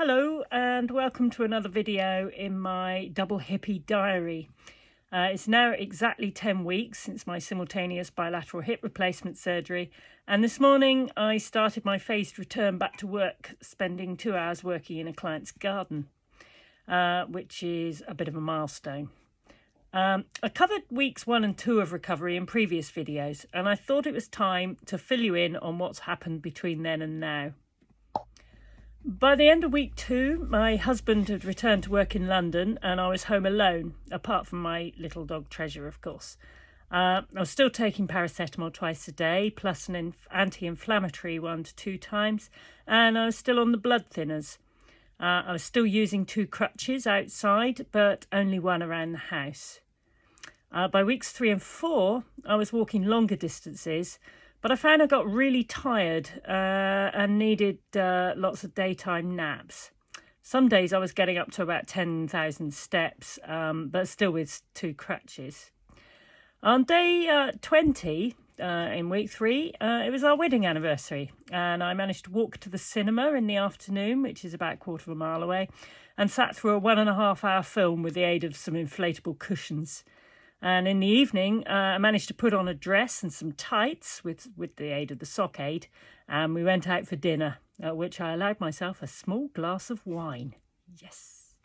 Hello and welcome to another video in my double hippie diary. It's now exactly 10 weeks since my simultaneous bilateral hip replacement surgery, and this morning I started my phased return back to work, spending 2 hours working in a client's garden, which is a bit of a milestone. I covered weeks 1 and 2 of recovery in previous videos, and I thought it was time to fill you in on what's happened between then and now. By the end of week 2, my husband had returned to work in London and I was home alone, apart from my little dog Treasure, of course. I was still taking paracetamol twice a day, plus an anti-inflammatory 1 to 2 times, and I was still on the blood thinners. I was still using 2 crutches outside, but only 1 around the house. By weeks 3 and 4, I was walking longer distances, but I found I got really tired and needed lots of daytime naps. Some days I was getting up to about 10,000 steps, but still with 2 crutches. On day 20, in week 3, it was our wedding anniversary, and I managed to walk to the cinema in the afternoon, which is about a quarter of a mile away, and sat through a 1.5-hour film with the aid of some inflatable cushions. And in the evening, I managed to put on a dress and some tights with the aid of the sock aid, and we went out for dinner, at which I allowed myself a small glass of wine. Yes.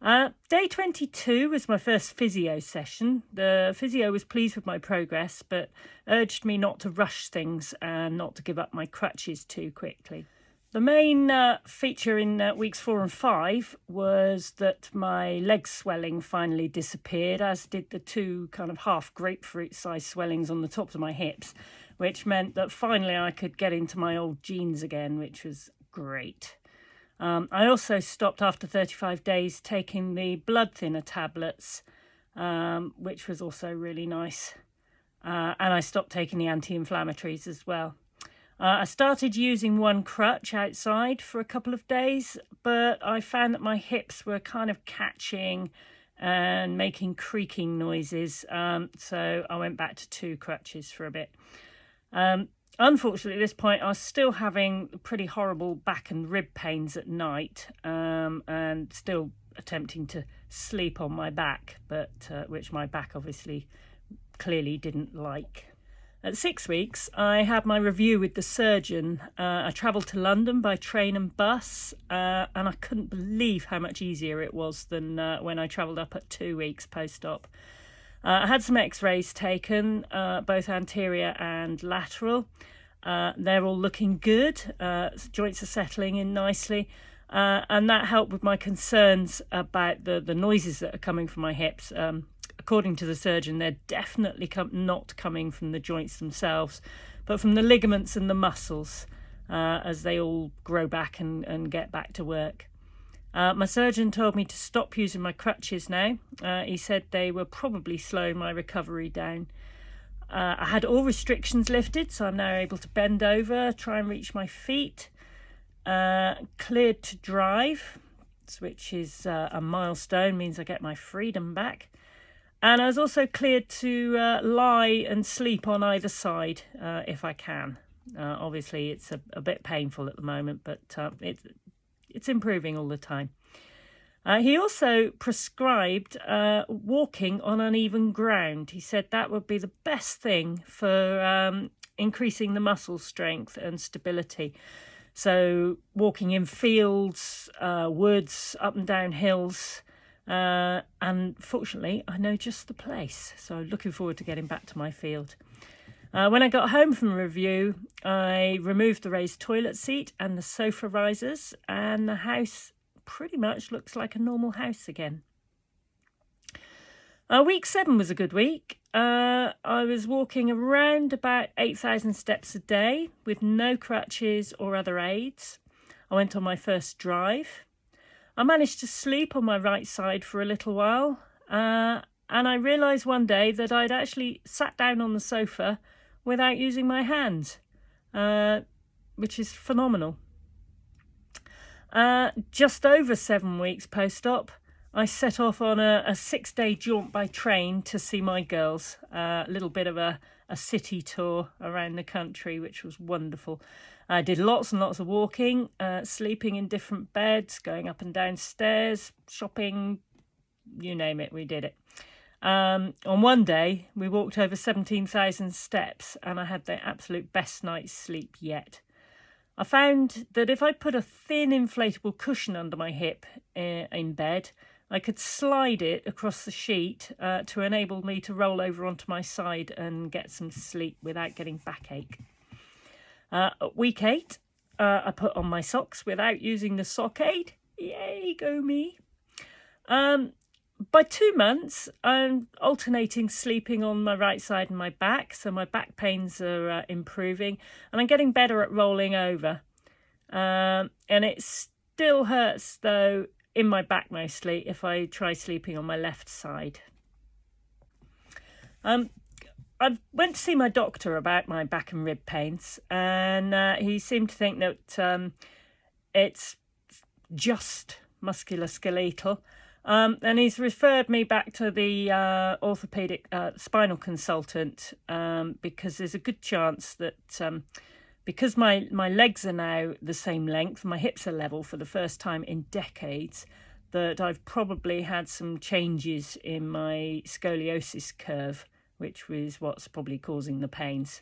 Day 22 was my first physio session. The physio was pleased with my progress, but urged me not to rush things and not to give up my crutches too quickly. The main feature in weeks 4 and 5 was that my leg swelling finally disappeared, as did the 2 kind of half grapefruit sized swellings on the tops of my hips, which meant that finally I could get into my old jeans again, which was great. I also stopped after 35 days taking the blood thinner tablets, which was also really nice. And I stopped taking the anti-inflammatories as well. I started using 1 crutch outside for a couple of days, but I found that my hips were kind of catching and making creaking noises, so I went back to 2 crutches for a bit. Unfortunately, at this point, I was still having pretty horrible back and rib pains at night, and still attempting to sleep on my back, but which my back obviously clearly didn't like. At 6 weeks, I had my review with the surgeon. I travelled to London by train and bus, and I couldn't believe how much easier it was than when I travelled up at 2 weeks post-op. I had some x-rays taken, both anterior and lateral. They're all looking good. Joints are settling in nicely, and that helped with my concerns about the noises that are coming from my hips. According to the surgeon, they're definitely not coming from the joints themselves, but from the ligaments and the muscles as they all grow back and get back to work. My surgeon told me to stop using my crutches now. He said they were probably slowing my recovery down. I had all restrictions lifted, so I'm now able to bend over, try and reach my feet. Cleared to drive, which is a milestone, means I get my freedom back. And I was also cleared to lie and sleep on either side if I can. Obviously, it's a bit painful at the moment, but it's improving all the time. He also prescribed walking on uneven ground. He said that would be the best thing for increasing the muscle strength and stability. So walking in fields, woods, up and down hills. And fortunately, I know just the place, so looking forward to getting back to my field. When I got home from the review, I removed the raised toilet seat and the sofa risers, and the house pretty much looks like a normal house again. Week 7 was a good week. I was walking around about 8,000 steps a day with no crutches or other aids. I went on my first drive. I managed to sleep on my right side for a little while, and I realised one day that I'd actually sat down on the sofa without using my hands, which is phenomenal. Just over 7 weeks post-op, I set off on a 6-day jaunt by train to see my girls, a little bit of a city tour around the country, which was wonderful. I did lots and lots of walking, sleeping in different beds, going up and down stairs, shopping, you name it, we did it. On one day, we walked over 17,000 steps and I had the absolute best night's sleep yet. I found that if I put a thin inflatable cushion under my hip in bed, I could slide it across the sheet to enable me to roll over onto my side and get some sleep without getting backache. At week 8, I put on my socks without using the sock aid. Yay, go me. By 2 months, I'm alternating sleeping on my right side and my back, so my back pains are improving, and I'm getting better at rolling over. And it still hurts, though, in my back mostly, if I try sleeping on my left side. I went to see my doctor about my back and rib pains, and he seemed to think that it's just musculoskeletal. And he's referred me back to the orthopedic spinal consultant because there's a good chance that because my legs are now the same length, my hips are level for the first time in decades, that I've probably had some changes in my scoliosis curve, which was what's probably causing the pains.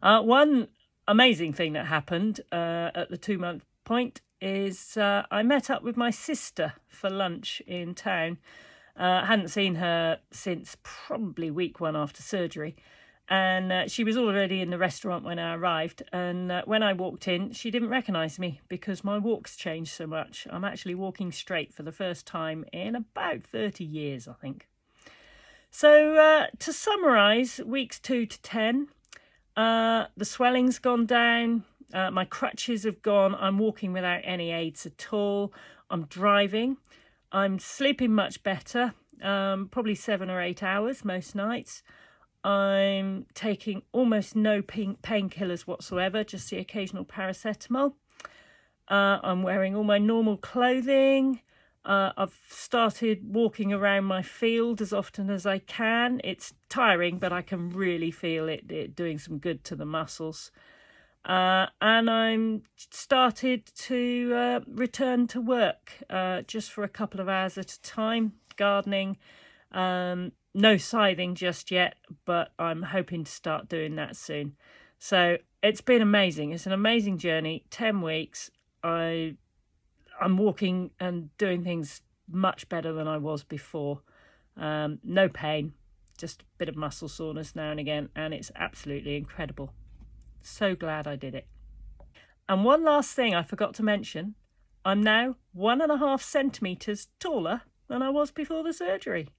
One amazing thing that happened at the 2-month point is I met up with my sister for lunch in town. Hadn't seen her since probably week 1 after surgery, and she was already in the restaurant when I arrived, and when I walked in she didn't recognise me because my walk's changed so much. I'm actually walking straight for the first time in about 30 years, I think. So to summarise, weeks 2 to 10, the swelling's gone down, my crutches have gone, I'm walking without any aids at all, I'm driving, I'm sleeping much better, probably 7 or 8 hours most nights. I'm taking almost no painkillers whatsoever, just the occasional paracetamol. I'm wearing all my normal clothing. I've started walking around my field as often as I can. It's tiring, but I can really feel it doing some good to the muscles. And I'm started to return to work just for a couple of hours at a time, gardening. No scything just yet, but I'm hoping to start doing that soon. So it's been amazing. It's an amazing journey. 10 weeks. I'm walking and doing things much better than I was before. No pain, just a bit of muscle soreness now and again, and it's absolutely incredible. So glad I did it. And one last thing I forgot to mention, I'm now 1.5 centimetres taller than I was before the surgery.